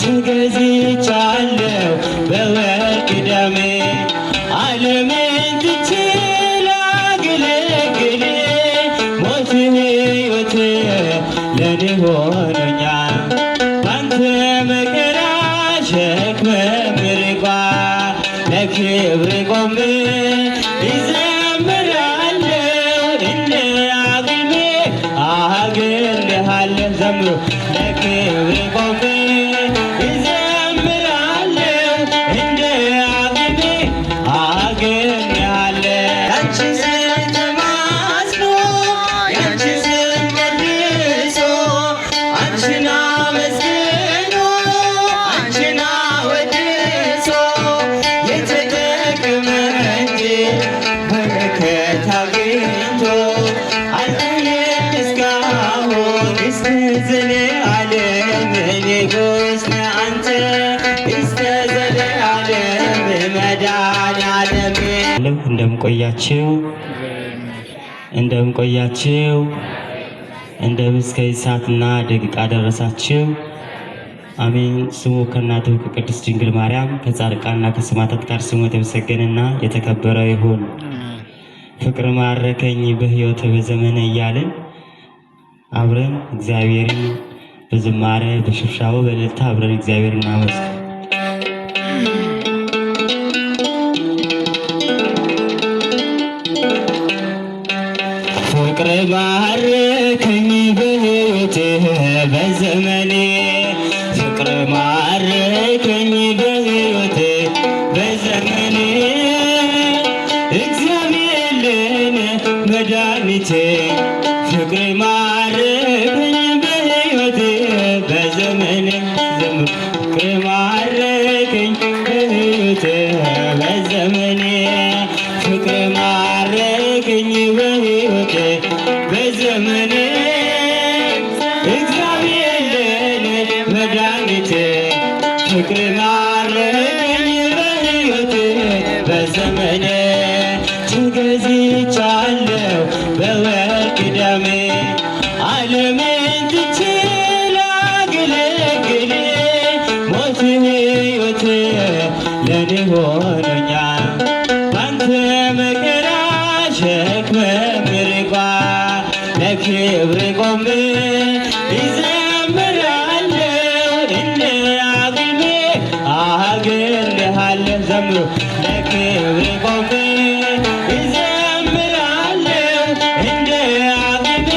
ተገዝቻለሁ በወርቅ ደሜ ዓለምን ትቼ ላገለግል ሞት ሕይወት ለኔ ሆኖኛል ባንተ መከራ ሸክሜ ርቋል ለክብር ቆሜ ይዘምራለሁ እንደ አቅሜ አገለግልሃለሁ ዘምሩ ለክብር ቆሜ ይዘምራለሁ እንደ አቅሜ አገለግልሃለሁ ያንቺ ስም ተማጽኖ ያንቺ ስም ቀድሶ አንቺን አመስግኖ አንቺን አወድሶ የተጠቀመ እንጂ በረከት አግኝቶ አልቆየም እስካሁን እስከ ዘለዓለም ንጉሥ ነህ አንተ እስከ ዘለዓለም መድኃኔዓለም። እንደምቆያችሁ እንደምን እስከ ሰዓትና ደቂቃ ደረሳችሁ። አሜን። ስሙ ከእናቱ ከቅድስት ድንግል ማርያም ከጻድቃንና ከሰማዕታት ጋር ስሙ የተመሰገነና የተከበረ ይሁን። ፍቅር ማረከኝ በሕይወት በዘመነ እያልን አብረን እግዚአብሔርን በዝማሬ በሽብሻቦ በእልልታ አብረን እግዚአብሔርን እናመስግን። ፍቅር ማረከኝ በሕይወት በዘመኔ ፍቅር ማረከኝ በሕይወት በዘመኔ እግዚአብሔር ለኔ መድኃኒቴ ፍቅር ማረከኝ በሕይወት በዘመኔ ፍቅር ማረከኝ በሕይወት በዘመኔ ፍቅር ማረከኝ በሕይወት በዘመኔ እግዚአብሔር ለኔ መድኃኒቴ ፍቅር ማረከኝ በሕይወት በዘመኔ ተገዝቻለሁ በወርቅ ደሜ ዓለምን ትቼ ላገለግል ሞት ሕይወት ለኔ ሆኖኛል ባንተ መከራ ሸክሜ ርቋል ለክብር ቆሜ ይዘምራለሁ እንደ አቅሜ አገለግልሃለሁ ዘምሩ ለክብር ቆሜ ይዘምራለሁ እንደ አቅሜ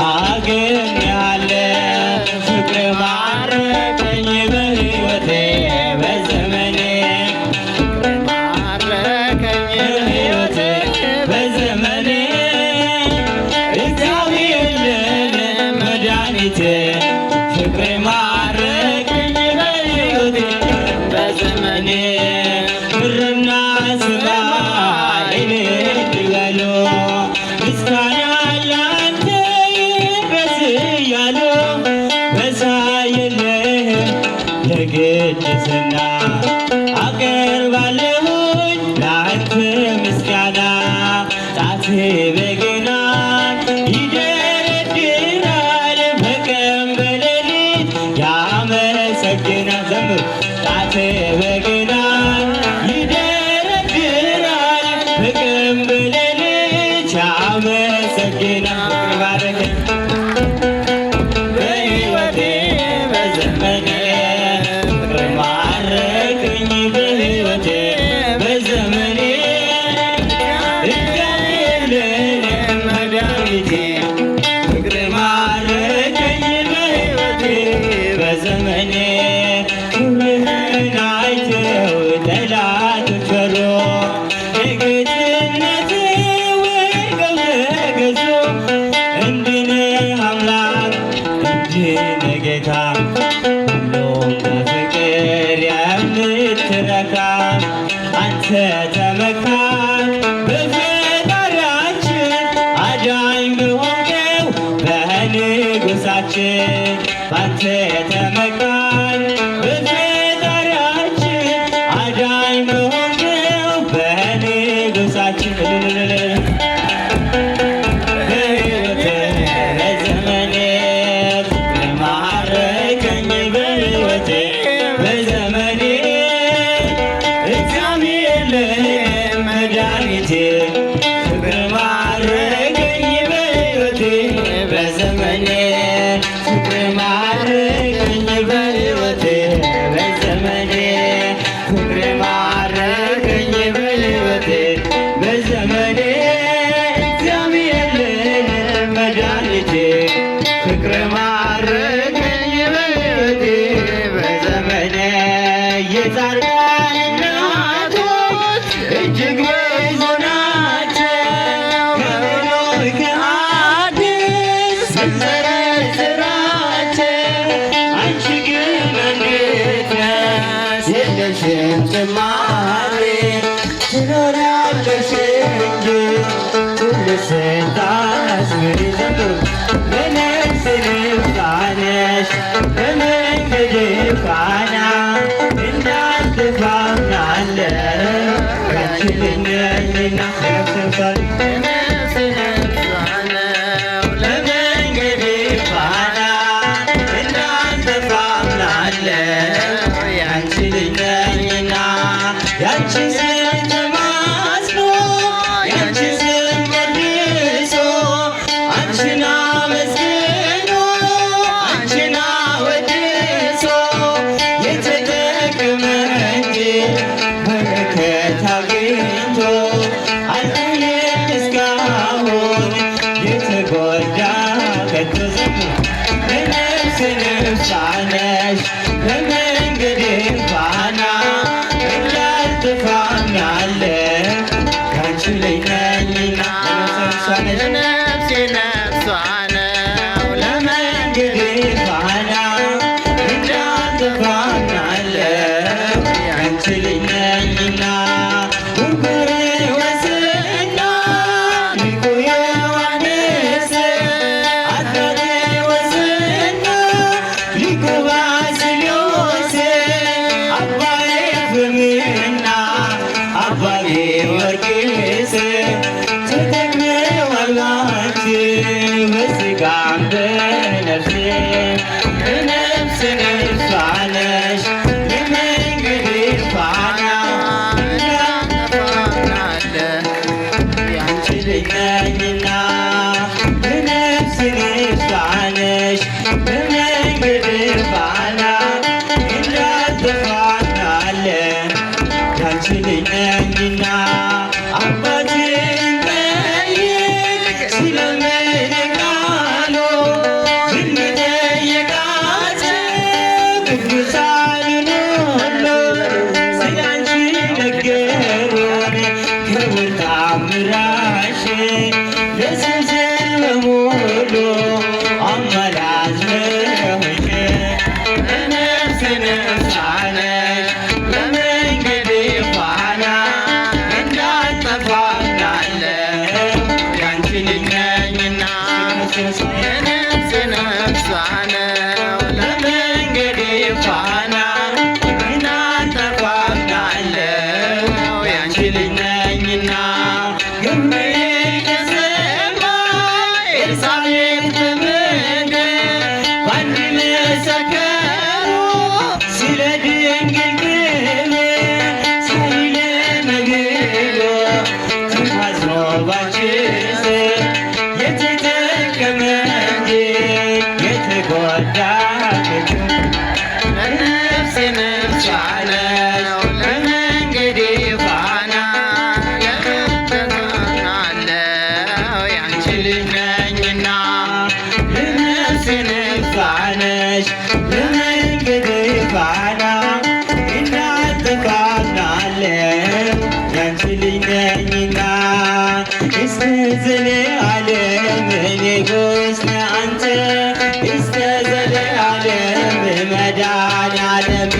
አገለግልሃለሁ ፍቅር ማረከኝ በሕይወቴ በዘመኔ በሕይወቴ በዘመኔ እግዚአብሔር ለኔ መድኃኒቴ ፍቅር ማረከኝ በሕይወቴ በዘመኔ ምድርና ሰማይ እልል ይበሉ ምስጋና ላንተ ይድረስ እያሉ በሳየልህ ለቅድስና አቀርባለሁኝ ለአንተ ምስጋና ጣቴ በገና ይደረድራል በቀን በሌሊት ያመሰግናል ዘምር ጣቴ በገና ይደረድራል በቀን በሌሊት ያመሰግናል ባረከኝ በሕይወቴ በዘመኔ ፍቅር ማረከኝ የጻድቃን እናቶች እጅግ ብዙ ናቸው። ከብሉይ ከሐዲስ ስንዘረዝራቸው አንቺ ግን አንዲት ነሽ የለሽም ጭማሪ ትኖሪያለሽ እንጂ ሁሉ ስታስምሪ ዘምሩ በነፍስ ንፋነሽ በመንገድ ፋና እንዳልጠፋ አምናለሁ ያንቺ ልጅ ነኝና በነፍስ ንፋነው ለመንገድ ፋና እንዳልጠፋ አምናለሁ ያንቺ ልጅ ነኝና ያንቺ ስም ተማጽኖ ያንቺ ስም ቀድሶ አንቺን አመስግኖ አንቺን አወድሶ የተጠቀመ እንጂ በረከት አግኝቶ አልቆየም እስካሁን የተጎዳ ከቶ ዘምሩ በነፍስ ንፋነሽ በመንገድ ፋና እንዳልጠፋ አምናለሁ ያንቺ ልጅ ነኝና ለነፍሴ ነፍሷ ነው ለመንገድ ፋና እንዳልጠፋ አምናለሁ ያንቺ ልጅ ነኝና ጉርጉር ወስና ሊቁ ዮሐንስ አባቴ ወስና ሊቁ ባስልዮስ አባዬ ኤፍሬምና አባዬ ወርቅስ ተጠቅመዋል ባንቺ በሥጋም በነፍሴ በነፍስ ንፋ ነሽ ለመንገድ ፋና ያንቺ ልጅ ነኝና በነፍስ ንፋ ነሽ በመንገድ ፋና እንዳልጠፋ አምናለሁ ያንቺ ልጅ ነኝና አባቴን ጠይቅ ስለምን ቃሉ ብንጠይቃቸው ቅዱሳኑን ሁሉ ስላንቺ ነገሩን ክቡር ታምራሽ ለስምሽ በሙሉ አማላጅ ነሽ በነፍስ ንፋ ነሽ ለመንገድ ፋና እንዳልጠፋ አምናለሁ ያንቺ ልጅ ነኝና የነፍስ ነፍሷ ነው ለመንገድ ፋና እንዳልጠፋ አምናለሁ ያንቺ ልጅ ነኝና ገብርኤል ከሰማይ ኤልሳቤጥ ከምድር በአንድ መሰከሩ ስለ ድንግል ክብር ሳይለመግቦ ተማጽኖ ባንቺ ስር የተጠቀመ እንጂ የተጎዳ ከቶ ለነፍሴ ነፍሷ ነው ለመንገዴ ፋና ለምተናለው ያንቺ ልጅ ነኝና ለነፍሴ ነፍሷ ነሽ ለመንገዴ ፋና እንዳልጠፋ አምናለሁ ያንቺ ልጅ ነኝና እስከ ዘለዓለም ንጉሥ ነህ አንተ እስከ ዘለዓለም መድኃኔዓለም